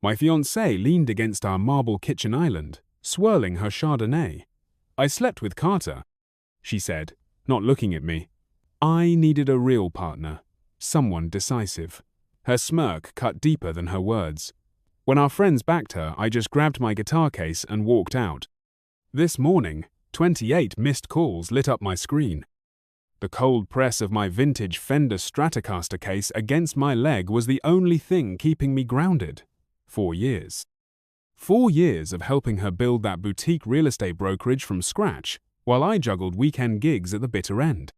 My fiancée leaned against our marble kitchen island, swirling her chardonnay. "I slept with Carter," she said, not looking at me. I needed a real partner, someone decisive. Her smirk cut deeper than her words. When our friends backed her, I just grabbed my guitar case and walked out. This morning, 28 missed calls lit up my screen. The cold press of my vintage Fender Stratocaster case against my leg was the only thing keeping me grounded. 4 years. 4 years of helping her build that boutique real estate brokerage from scratch, while I juggled weekend gigs at the bitter end.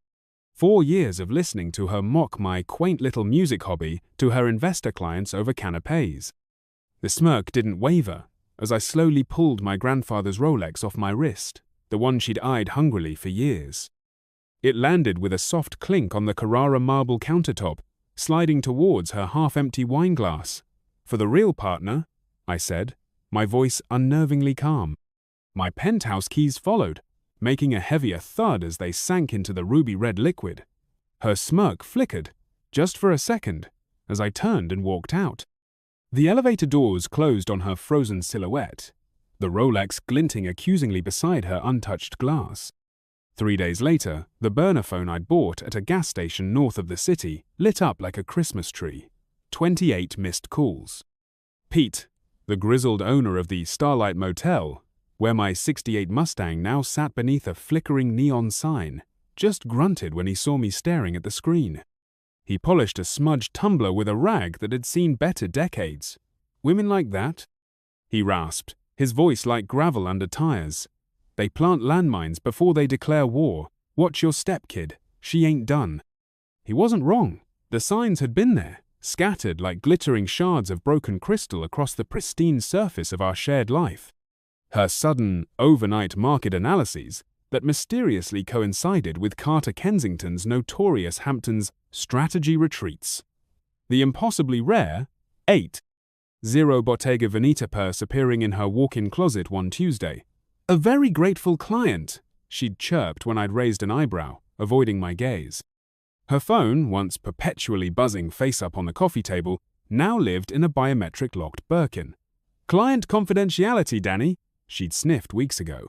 4 years of listening to her mock my quaint little music hobby to her investor clients over canapés. The smirk didn't waver as I slowly pulled my grandfather's Rolex off my wrist, the one she'd eyed hungrily for years. It landed with a soft clink on the Carrara marble countertop, sliding towards her half-empty wine glass. "For the real partner," I said, my voice unnervingly calm. My penthouse keys followed, making a heavier thud as they sank into the ruby-red liquid. Her smirk flickered, just for a second, as I turned and walked out. The elevator doors closed on her frozen silhouette, the Rolex glinting accusingly beside her untouched glass. 3 days later, the burner phone I'd bought at a gas station north of the city lit up like a Christmas tree. 28 missed calls. Pete, the grizzled owner of the Starlight Motel, where my '68 Mustang now sat beneath a flickering neon sign, just grunted when he saw me staring at the screen. He polished a smudged tumbler with a rag that had seen better decades. "Women like that?" he rasped, his voice like gravel under tires. "They plant landmines before they declare war. Watch your step, kid. She ain't done." He wasn't wrong. The signs had been there, scattered like glittering shards of broken crystal across the pristine surface of our shared life. Her sudden, overnight market analyses that mysteriously coincided with Carter Kensington's notorious Hamptons strategy retreats. The impossibly rare 8-0 Bottega Veneta purse appearing in her walk-in closet one Tuesday. "A very grateful client," she'd chirped when I'd raised an eyebrow, avoiding my gaze. Her phone, once perpetually buzzing face-up on the coffee table, now lived in a biometric-locked Birkin. "Client confidentiality, Danny," she'd sniffed weeks ago.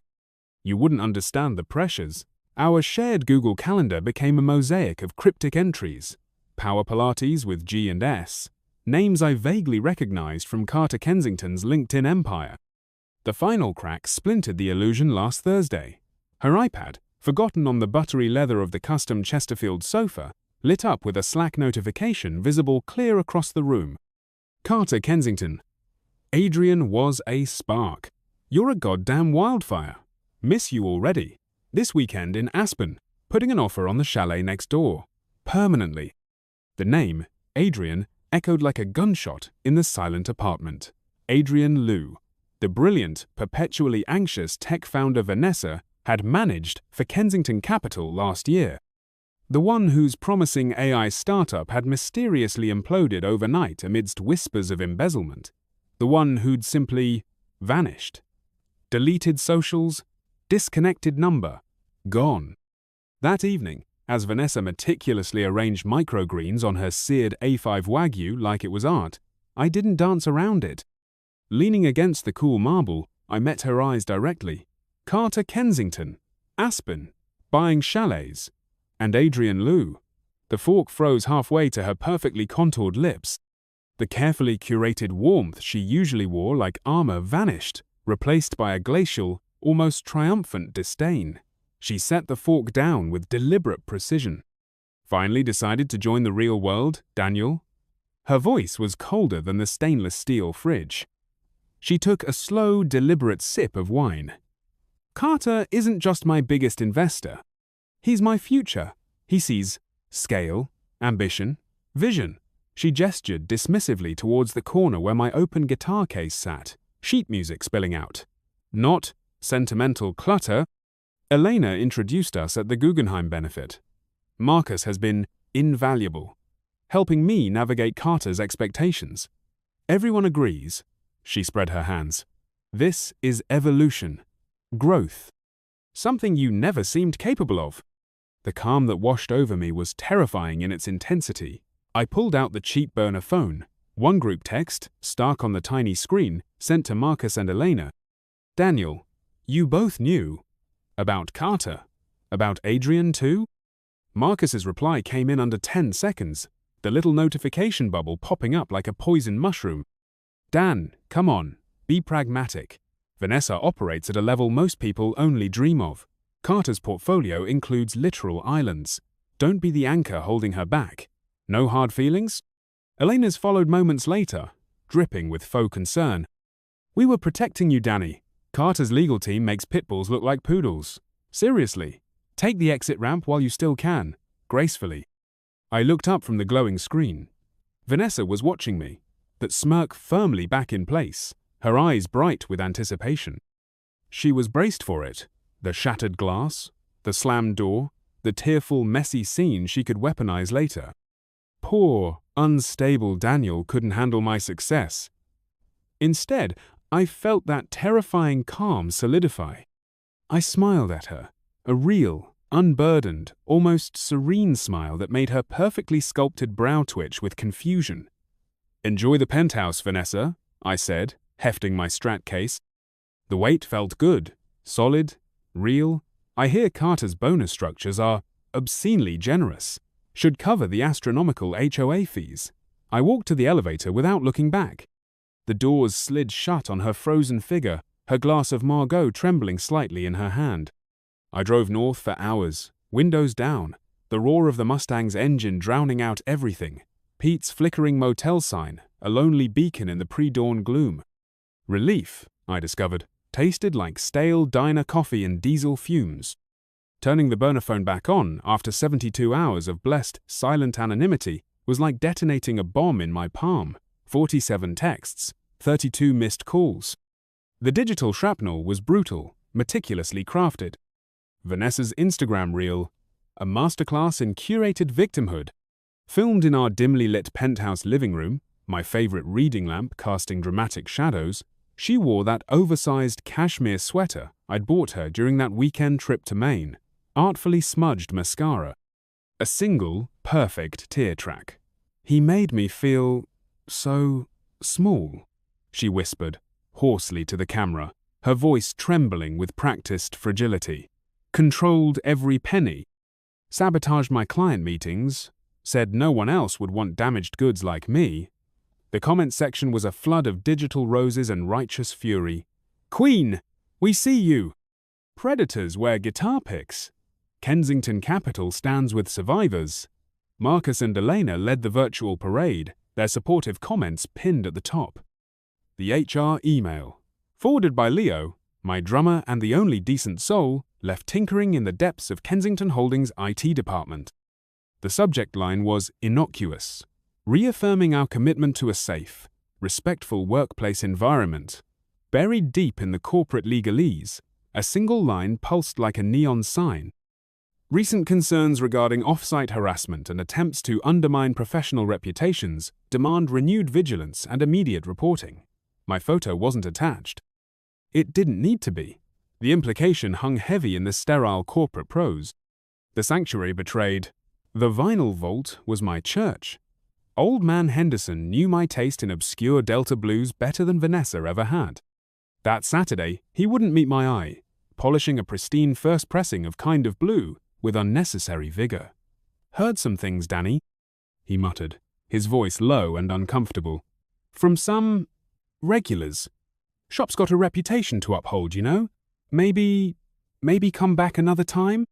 "You wouldn't understand the pressures." Our shared Google Calendar became a mosaic of cryptic entries. Power Pilates with G and S, names I vaguely recognized from Carter Kensington's LinkedIn empire. The final crack splintered the illusion last Thursday. Her iPad, forgotten on the buttery leather of the custom Chesterfield sofa, lit up with a Slack notification visible clear across the room. "Carter Kensington. Adrian was a spark. You're a goddamn wildfire. Miss you already. This weekend in Aspen, putting an offer on the chalet next door. Permanently." The name, Adrian, echoed like a gunshot in the silent apartment. Adrian Liu. The brilliant, perpetually anxious tech founder Vanessa had managed for Kensington Capital last year. The one whose promising AI startup had mysteriously imploded overnight amidst whispers of embezzlement. The one who'd simply vanished. Deleted socials, disconnected number, gone. That evening, as Vanessa meticulously arranged microgreens on her seared A5 Wagyu like it was art, I didn't dance around it. Leaning against the cool marble, I met her eyes directly. Carter Kensington, Aspen, buying chalets, and Adrian Liu. The fork froze halfway to her perfectly contoured lips. The carefully curated warmth she usually wore like armor vanished, replaced by a glacial, almost triumphant disdain. She set the fork down with deliberate precision. "Finally decided to join the real world, Daniel?" Her voice was colder than the stainless steel fridge. She took a slow, deliberate sip of wine. "Carter isn't just my biggest investor. He's my future. He sees scale, ambition, vision." She gestured dismissively towards the corner where my open guitar case sat, sheet music spilling out. "Not sentimental clutter." Elena introduced us at the Guggenheim benefit. "Marcus has been invaluable, helping me navigate Carter's expectations. Everyone agrees," she spread her hands. "This is evolution, growth, something you never seemed capable of." The calm that washed over me was terrifying in its intensity. I pulled out the cheap burner phone, One group text, stark on the tiny screen, sent to Marcus and Elena. Daniel, you both knew. About Carter? About Adrian too? Marcus's reply came in under 10 seconds, the little notification bubble popping up like a poison mushroom. Dan, come on, be pragmatic. Vanessa operates at a level most people only dream of. Carter's portfolio includes literal islands. Don't be the anchor holding her back. No hard feelings? Elena's followed moments later, dripping with faux concern. We were protecting you, Danny. Carter's legal team makes pit bulls look like poodles. Seriously, take the exit ramp while you still can, gracefully. I looked up from the glowing screen. Vanessa was watching me, that smirk firmly back in place, her eyes bright with anticipation. She was braced for it, the shattered glass, the slammed door, the tearful, messy scene she could weaponize later. Poor, unstable Daniel couldn't handle my success. Instead, I felt that terrifying calm solidify. I smiled at her, a real, unburdened, almost serene smile that made her perfectly sculpted brow twitch with confusion. Enjoy the penthouse, Vanessa, I said, hefting my strat case. The weight felt good, solid, real. I hear Carter's bonus structures are obscenely generous, should cover the astronomical HOA fees. I walked to the elevator without looking back. The doors slid shut on her frozen figure, her glass of Margaux trembling slightly in her hand. I drove north for hours, windows down, the roar of the Mustang's engine drowning out everything. Pete's flickering motel sign, a lonely beacon in the pre-dawn gloom. Relief, I discovered, tasted like stale diner coffee and diesel fumes. Turning the burner phone back on after 72 hours of blessed, silent anonymity was like detonating a bomb in my palm. 47 texts, 32 missed calls. The digital shrapnel was brutal, meticulously crafted. Vanessa's Instagram reel, a masterclass in curated victimhood. Filmed in our dimly lit penthouse living room, my favorite reading lamp casting dramatic shadows, she wore that oversized cashmere sweater I'd bought her during that weekend trip to Maine, artfully smudged mascara. A single, perfect tear track. He made me feel so small, she whispered, hoarsely to the camera, her voice trembling with practiced fragility. Controlled every penny. Sabotaged my client meetings. Said no one else would want damaged goods like me. The comment section was a flood of digital roses and righteous fury. Queen, we see you. Predators wear guitar picks. Kensington Capital stands with survivors. Marcus and Elena led the virtual parade, their supportive comments pinned at the top. The HR email, forwarded by Leo, my drummer and the only decent soul, left tinkering in the depths of Kensington Holdings' IT department. The subject line was innocuous, reaffirming our commitment to a safe, respectful workplace environment. Buried deep in the corporate legalese, a single line pulsed like a neon sign. Recent concerns regarding off-site harassment and attempts to undermine professional reputations demand renewed vigilance and immediate reporting. My photo wasn't attached. It didn't need to be. The implication hung heavy in the sterile corporate prose. The sanctuary betrayed. The vinyl vault was my church. Old man Henderson knew my taste in obscure Delta blues better than Vanessa ever had. That Saturday, he wouldn't meet my eye, polishing a pristine first pressing of Kind of Blue with unnecessary vigor. Heard some things, Danny, he muttered, his voice low and uncomfortable. From some regulars. Shop's got a reputation to uphold, you know? Maybe come back another time?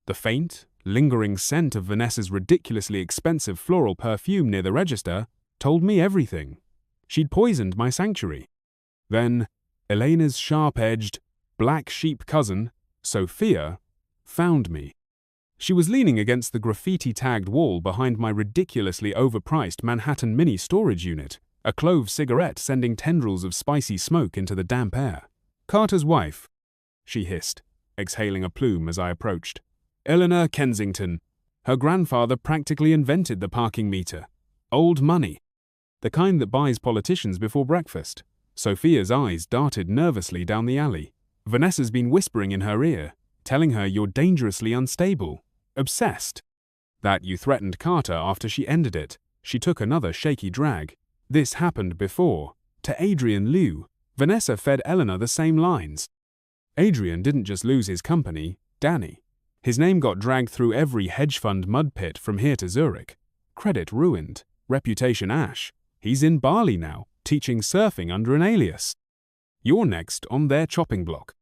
The faint, lingering scent of Vanessa's ridiculously expensive floral perfume near the register told me everything. She'd poisoned my sanctuary. Then, Elena's sharp-edged, black sheep cousin, Sophia, found me. She was leaning against the graffiti-tagged wall behind my ridiculously overpriced Manhattan mini storage unit, a clove cigarette sending tendrils of spicy smoke into the damp air. Carter's wife, she hissed, exhaling a plume as I approached. Eleanor Kensington. Her grandfather practically invented the parking meter. Old money. The kind that buys politicians before breakfast. Sophia's eyes darted nervously down the alley. Vanessa's been whispering in her ear, telling her you're dangerously unstable. Obsessed. That you threatened Carter after she ended it. She took another shaky drag. This happened before. To Adrian Liu, Vanessa fed Eleanor the same lines. Adrian didn't just lose his company, Danny. His name got dragged through every hedge fund mud pit from here to Zurich. Credit ruined, reputation ash. He's in Bali now, teaching surfing under an alias. You're next on their chopping block.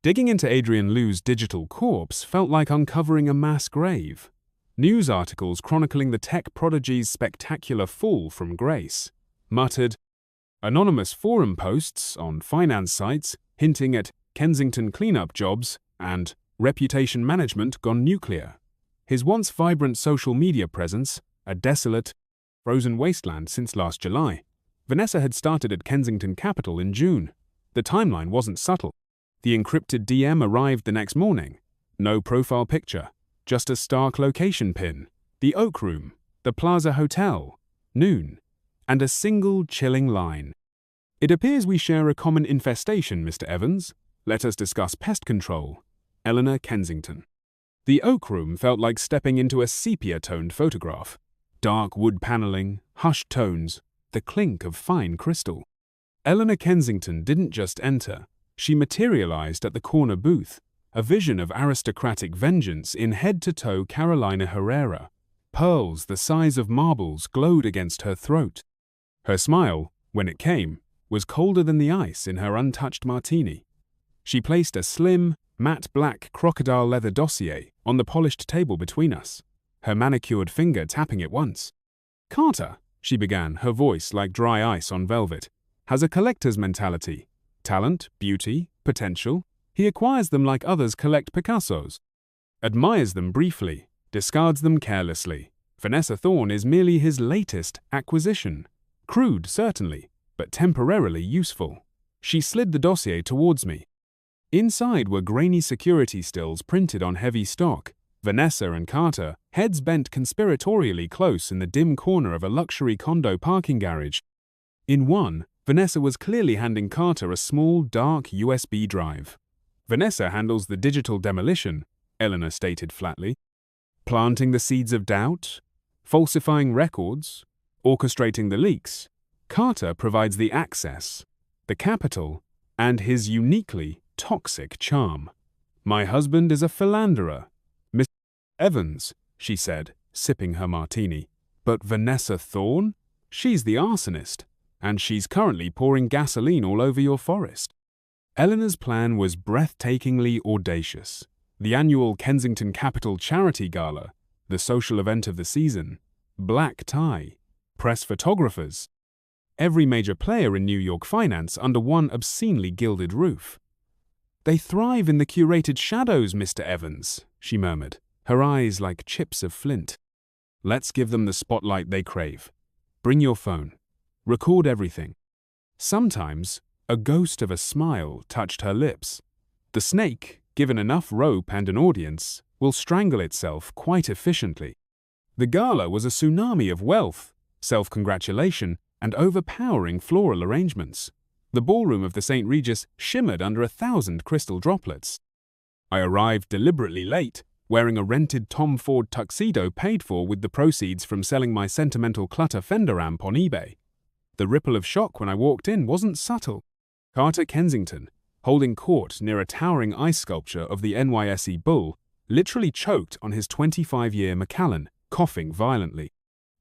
Digging into Adrian Liu's digital corpse felt like uncovering a mass grave. News articles chronicling the tech prodigy's spectacular fall from grace. Muttered, anonymous forum posts on finance sites hinting at Kensington cleanup jobs and reputation management gone nuclear. His once vibrant social media presence, a desolate, frozen wasteland since last July. Vanessa had started at Kensington Capital in June. The timeline wasn't subtle. The encrypted DM arrived the next morning. No profile picture, just a stark location pin. The Oak Room, the Plaza Hotel, noon, and a single chilling line. It appears we share a common infestation, Mr. Evans. Let us discuss pest control. Eleanor Kensington. The Oak Room felt like stepping into a sepia-toned photograph. Dark wood paneling, hushed tones, the clink of fine crystal. Eleanor Kensington didn't just enter. She materialized at the corner booth, a vision of aristocratic vengeance in head-to-toe Carolina Herrera. Pearls the size of marbles glowed against her throat. Her smile, when it came, was colder than the ice in her untouched martini. She placed a slim, matte black crocodile leather dossier on the polished table between us, her manicured finger tapping it once. Carter, she began, her voice like dry ice on velvet, has a collector's mentality. Talent, beauty, potential. He acquires them like others collect Picassos. Admires them briefly, discards them carelessly. Vanessa Thorne is merely his latest acquisition. Crude, certainly, but temporarily useful. She slid the dossier towards me. Inside were grainy security stills printed on heavy stock. Vanessa and Carter, heads bent conspiratorially close in the dim corner of a luxury condo parking garage. In one, Vanessa was clearly handing Carter a small, dark USB drive. Vanessa handles the digital demolition, Eleanor stated flatly. Planting the seeds of doubt, falsifying records, orchestrating the leaks. Carter provides the access, the capital, and his uniquely toxic charm. My husband is a philanderer. Miss Evans, she said, sipping her martini. But Vanessa Thorne? She's the arsonist, and she's currently pouring gasoline all over your forest. Eleanor's plan was breathtakingly audacious. The annual Kensington Capital Charity Gala, the social event of the season, black tie, press photographers, every major player in New York finance under one obscenely gilded roof. They thrive in the curated shadows, Mr. Evans, she murmured, her eyes like chips of flint. Let's give them the spotlight they crave. Bring your phone. Record everything. Sometimes, a ghost of a smile touched her lips. The snake, given enough rope and an audience, will strangle itself quite efficiently. The gala was a tsunami of wealth, self-congratulation, and overpowering floral arrangements. The ballroom of the St. Regis shimmered under 1,000 crystal droplets. I arrived deliberately late, wearing a rented Tom Ford tuxedo paid for with the proceeds from selling my sentimental clutter Fender amp on eBay. The ripple of shock when I walked in wasn't subtle. Carter Kensington, holding court near a towering ice sculpture of the NYSE bull, literally choked on his 25-year Macallan, coughing violently.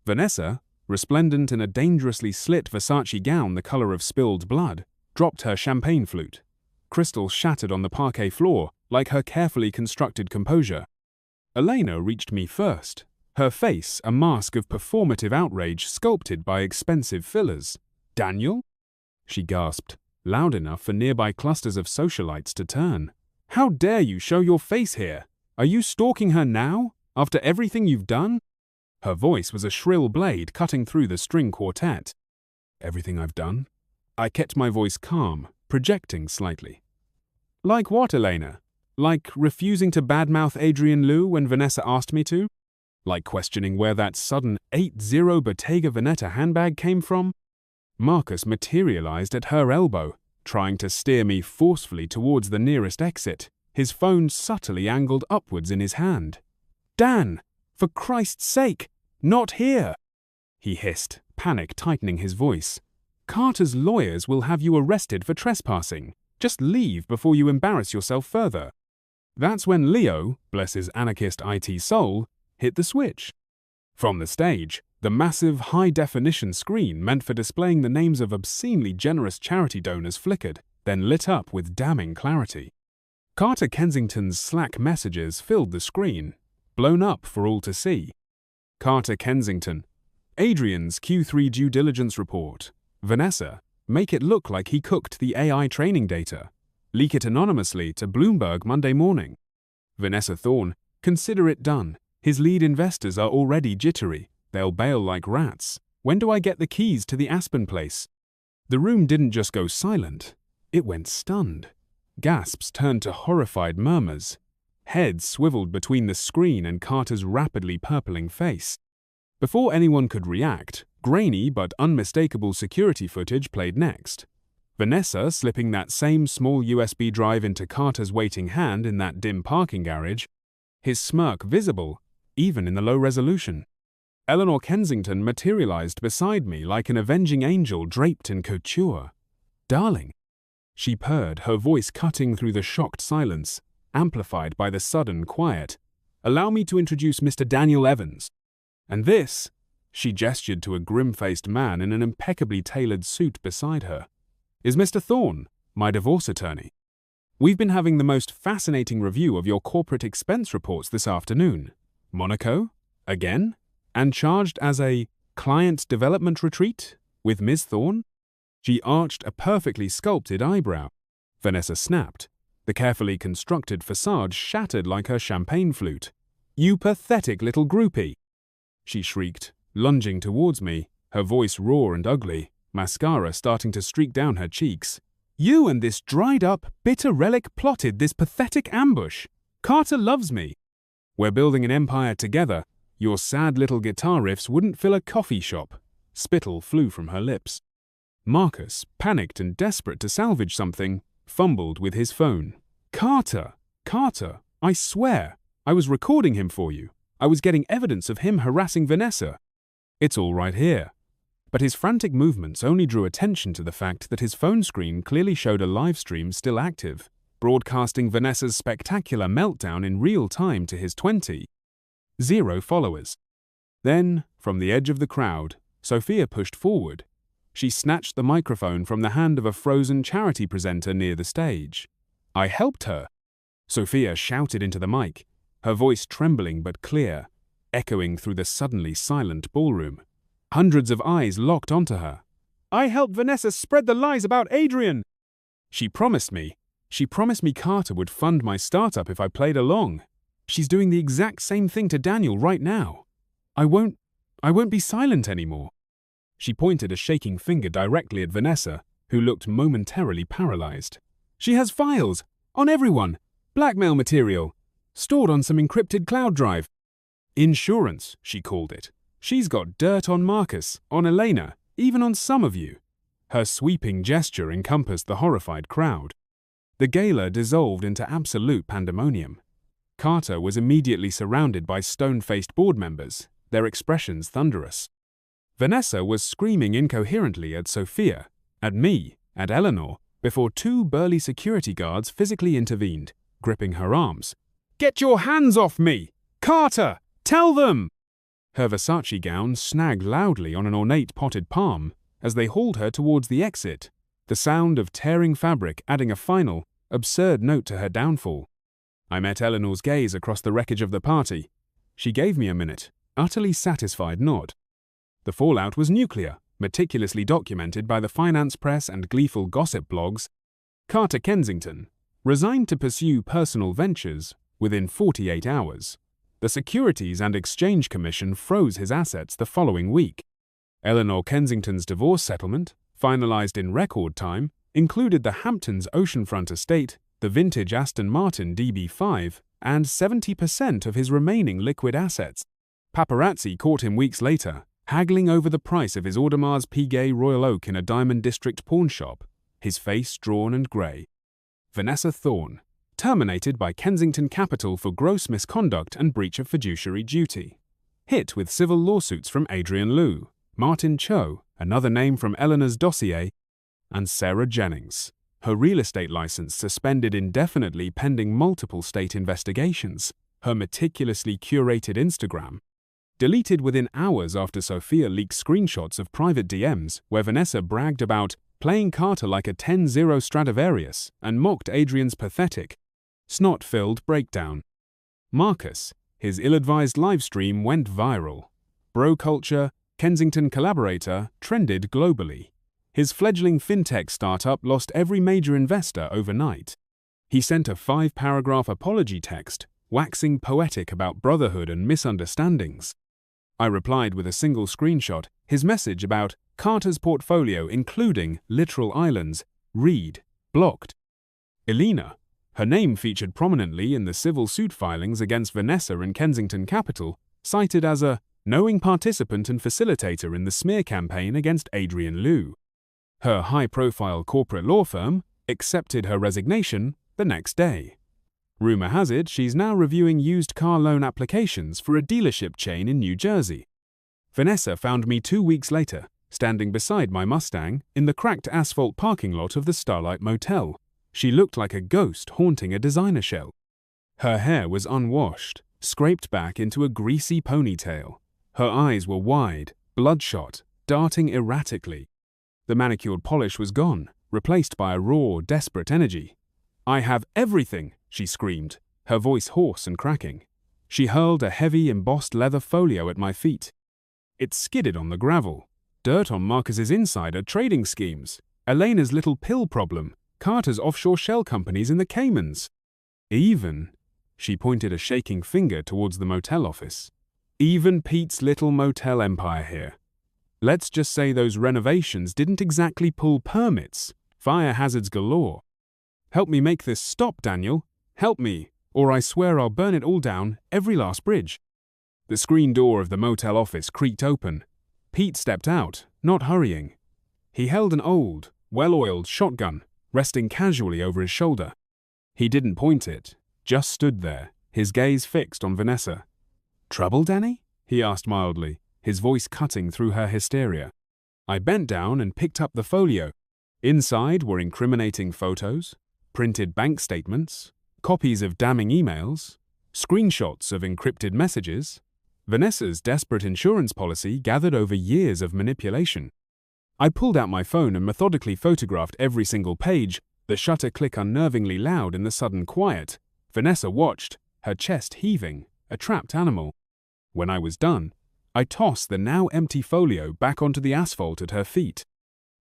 Vanessa, resplendent in a dangerously slit Versace gown the color of spilled blood, dropped her champagne flute. Crystals shattered on the parquet floor like her carefully constructed composure. Eleanor reached me first, her face a mask of performative outrage sculpted by expensive fillers. Daniel? She gasped, loud enough for nearby clusters of socialites to turn. How dare you show your face here? Are you stalking her now, after everything you've done? Her voice was a shrill blade cutting through the string quartet. Everything I've done? I kept my voice calm, projecting slightly. Like what, Elena? Like refusing to badmouth Adrian Liu when Vanessa asked me to? Like questioning where that sudden 8-0 Bottega Veneta handbag came from? Marcus materialized at her elbow, trying to steer me forcefully towards the nearest exit, his phone subtly angled upwards in his hand. Dan! For Christ's sake, not here! he hissed, panic tightening his voice. "Carter's lawyers will have you arrested for trespassing. Just leave before you embarrass yourself further." That's when Leo, bless his anarchist IT soul, hit the switch. From the stage, the massive high-definition screen meant for displaying the names of obscenely generous charity donors flickered, then lit up with damning clarity. Carter Kensington's Slack messages filled the screen, blown up for all to see. Carter Kensington. Adrian's Q3 due diligence report. Vanessa. Make it look like he cooked the AI training data. Leak it anonymously to Bloomberg Monday morning. Vanessa Thorne. Consider it done. His lead investors are already jittery. They'll bail like rats. When do I get the keys to the Aspen place? The room didn't just go silent. It went stunned. Gasps turned to horrified murmurs. Heads swiveled between the screen and Carter's rapidly purpling face. Before anyone could react, grainy but unmistakable security footage played next. Vanessa slipping that same small USB drive into Carter's waiting hand in that dim parking garage, his smirk visible, even in the low resolution. Eleanor Kensington materialized beside me like an avenging angel draped in couture. "Darling," she purred, her voice cutting through the shocked silence, amplified by the sudden quiet. "Allow me to introduce Mr. Daniel Evans. And this," she gestured to a grim-faced man in an impeccably tailored suit beside her, "is Mr. Thorne, my divorce attorney. We've been having the most fascinating review of your corporate expense reports this afternoon. Monaco? Again? And charged as a client development retreat with Ms. Thorne?" She arched a perfectly sculpted eyebrow. Vanessa snapped. The carefully constructed facade shattered like her champagne flute. "You pathetic little groupie!" she shrieked, lunging towards me, her voice raw and ugly, mascara starting to streak down her cheeks. "You and this dried-up, bitter relic plotted this pathetic ambush. Carter loves me. We're building an empire together. Your sad little guitar riffs wouldn't fill a coffee shop." Spittle flew from her lips. Marcus, panicked and desperate to salvage something, fumbled with his phone. Carter, I swear, I was recording him for you. I was getting evidence of him harassing Vanessa. It's all right here." But his frantic movements only drew attention to the fact that his phone screen clearly showed a live stream still active, broadcasting Vanessa's spectacular meltdown in real time to his 0 followers. Then, from the edge of the crowd, Sophia pushed forward. She snatched the microphone from the hand of a frozen charity presenter near the stage. "I helped her," Sophia shouted into the mic, her voice trembling but clear, echoing through the suddenly silent ballroom. Hundreds of eyes locked onto her. "I helped Vanessa spread the lies about Adrian. She promised me Carter would fund my startup if I played along. She's doing the exact same thing to Daniel right now. I won't be silent anymore." She pointed a shaking finger directly at Vanessa, who looked momentarily paralyzed. "She has files on everyone, blackmail material, stored on some encrypted cloud drive. Insurance, she called it. She's got dirt on Marcus, on Elena, even on some of you." Her sweeping gesture encompassed the horrified crowd. The gala dissolved into absolute pandemonium. Carter was immediately surrounded by stone-faced board members, their expressions thunderous. Vanessa was screaming incoherently at Sophia, at me, at Eleanor, before two burly security guards physically intervened, gripping her arms. "Get your hands off me! Carter! Tell them!" Her Versace gown snagged loudly on an ornate potted palm as they hauled her towards the exit, the sound of tearing fabric adding a final, absurd note to her downfall. I met Eleanor's gaze across the wreckage of the party. She gave me a minute, utterly satisfied nod. The fallout was nuclear, meticulously documented by the finance press and gleeful gossip blogs. Carter Kensington resigned to pursue personal ventures within 48 hours. The Securities and Exchange Commission froze his assets the following week. Eleanor Kensington's divorce settlement, finalized in record time, included the Hamptons oceanfront estate, the vintage Aston Martin DB5, and 70% of his remaining liquid assets. Paparazzi caught him weeks later, haggling over the price of his Audemars Piguet Royal Oak in a Diamond District pawn shop, his face drawn and grey. Vanessa Thorne, terminated by Kensington Capital for gross misconduct and breach of fiduciary duty. Hit with civil lawsuits from Adrian Liu, Martin Cho, another name from Eleanor's dossier, and Sarah Jennings, her real estate license suspended indefinitely pending multiple state investigations, her meticulously curated Instagram deleted within hours after Sophia leaked screenshots of private DMs where Vanessa bragged about playing Carter like a 10-0 Stradivarius and mocked Adrian's pathetic, snot-filled breakdown. Marcus, his ill-advised livestream went viral. Bro culture, Kensington collaborator, trended globally. His fledgling fintech startup lost every major investor overnight. He sent a 5-paragraph apology text, waxing poetic about brotherhood and misunderstandings. I replied with a single screenshot, his message about Carter's portfolio including literal islands, read, blocked. Eleanor, her name featured prominently in the civil suit filings against Vanessa in Kensington Capital, cited as a knowing participant and facilitator in the smear campaign against Adrian Liu. Her high-profile corporate law firm accepted her resignation the next day. Rumor has it she's now reviewing used car loan applications for a dealership chain in New Jersey. Vanessa found me 2 weeks later, standing beside my Mustang in the cracked asphalt parking lot of the Starlight Motel. She looked like a ghost haunting a designer shell. Her hair was unwashed, scraped back into a greasy ponytail. Her eyes were wide, bloodshot, darting erratically. The manicured polish was gone, replaced by a raw, desperate energy. "I have everything," she screamed, her voice hoarse and cracking. She hurled a heavy, embossed leather folio at my feet. It skidded on the gravel. Dirt on Marcus's insider trading schemes, Elena's little pill problem, Carter's offshore shell companies in the Caymans. Even, she pointed a shaking finger towards the motel office, even Pete's little motel empire here. Let's just say those renovations didn't exactly pull permits, fire hazards galore. Help me make this stop, Daniel. Help me, or I swear I'll burn it all down, every last bridge. The screen door of the motel office creaked open. Pete stepped out, not hurrying. He held an old, well-oiled shotgun, resting casually over his shoulder. He didn't point it, just stood there, his gaze fixed on Vanessa. "Trouble, Danny?" he asked mildly, his voice cutting through her hysteria. I bent down and picked up the folio. Inside were incriminating photos, printed bank statements, copies of damning emails, screenshots of encrypted messages, Vanessa's desperate insurance policy gathered over years of manipulation. I pulled out my phone and methodically photographed every single page, the shutter click unnervingly loud in the sudden quiet. Vanessa watched, her chest heaving, a trapped animal. When I was done, I tossed the now empty folio back onto the asphalt at her feet.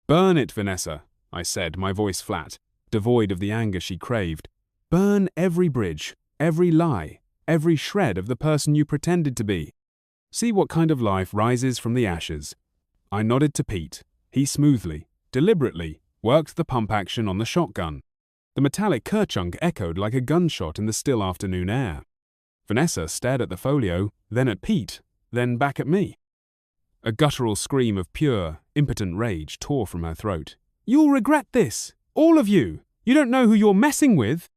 "Burn it, Vanessa," I said, my voice flat, devoid of the anger she craved. "Burn every bridge, every lie, every shred of the person you pretended to be. See what kind of life rises from the ashes." I nodded to Pete. He smoothly, deliberately, worked the pump action on the shotgun. The metallic kerchunk echoed like a gunshot in the still afternoon air. Vanessa stared at the folio, then at Pete, then back at me. A guttural scream of pure, impotent rage tore from her throat. "You'll regret this! All of you! You don't know who you're messing with!"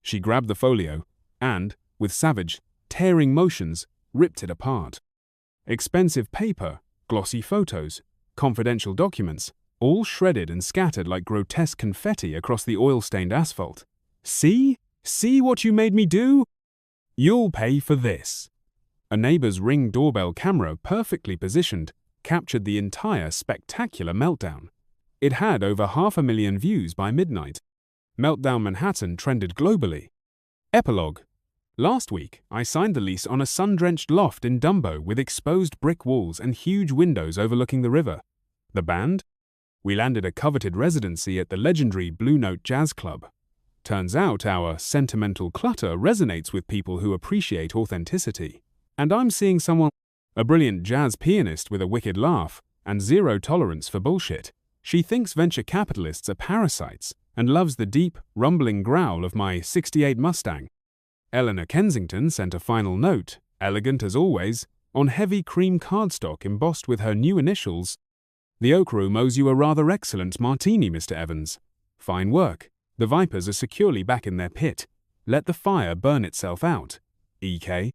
She grabbed the folio and, with savage, tearing motions, ripped it apart. Expensive paper, glossy photos, confidential documents, all shredded and scattered like grotesque confetti across the oil-stained asphalt. "See? See what you made me do? You'll pay for this." A neighbor's Ring doorbell camera, perfectly positioned, captured the entire spectacular meltdown. It had over 500,000 views by midnight. Meltdown Manhattan trended globally. Epilogue. Last week, I signed the lease on a sun-drenched loft in Dumbo with exposed brick walls and huge windows overlooking the river. The band? We landed a coveted residency at the legendary Blue Note Jazz Club. Turns out our sentimental clutter resonates with people who appreciate authenticity. And I'm seeing someone, a brilliant jazz pianist with a wicked laugh and zero tolerance for bullshit. She thinks venture capitalists are parasites and loves the deep, rumbling growl of my '68 Mustang. Eleanor Kensington sent a final note, elegant as always, on heavy cream cardstock embossed with her new initials. "The Oak Room owes you a rather excellent martini, Mr. Evans. Fine work. The vipers are securely back in their pit. Let the fire burn itself out. E.K.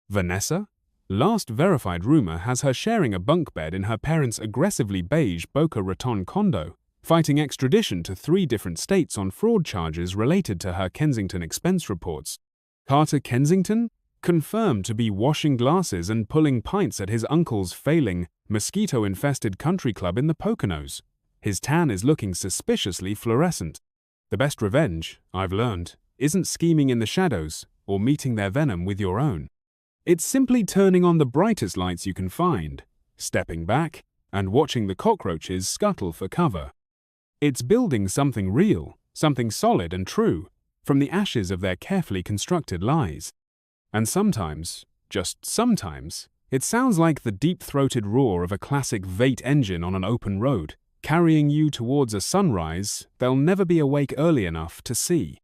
Vanessa?" Last verified rumor has her sharing a bunk bed in her parents' aggressively beige Boca Raton condo, fighting extradition to 3 different states on fraud charges related to her Kensington expense reports. Carter Kensington? Confirmed to be washing glasses and pulling pints at his uncle's failing, mosquito-infested country club in the Poconos. His tan is looking suspiciously fluorescent. The best revenge, I've learned, isn't scheming in the shadows or meeting their venom with your own. It's simply turning on the brightest lights you can find, stepping back, and watching the cockroaches scuttle for cover. It's building something real, something solid and true, from the ashes of their carefully constructed lies. And sometimes, just sometimes, it sounds like the deep-throated roar of a classic V8 engine on an open road, carrying you towards a sunrise they'll never be awake early enough to see.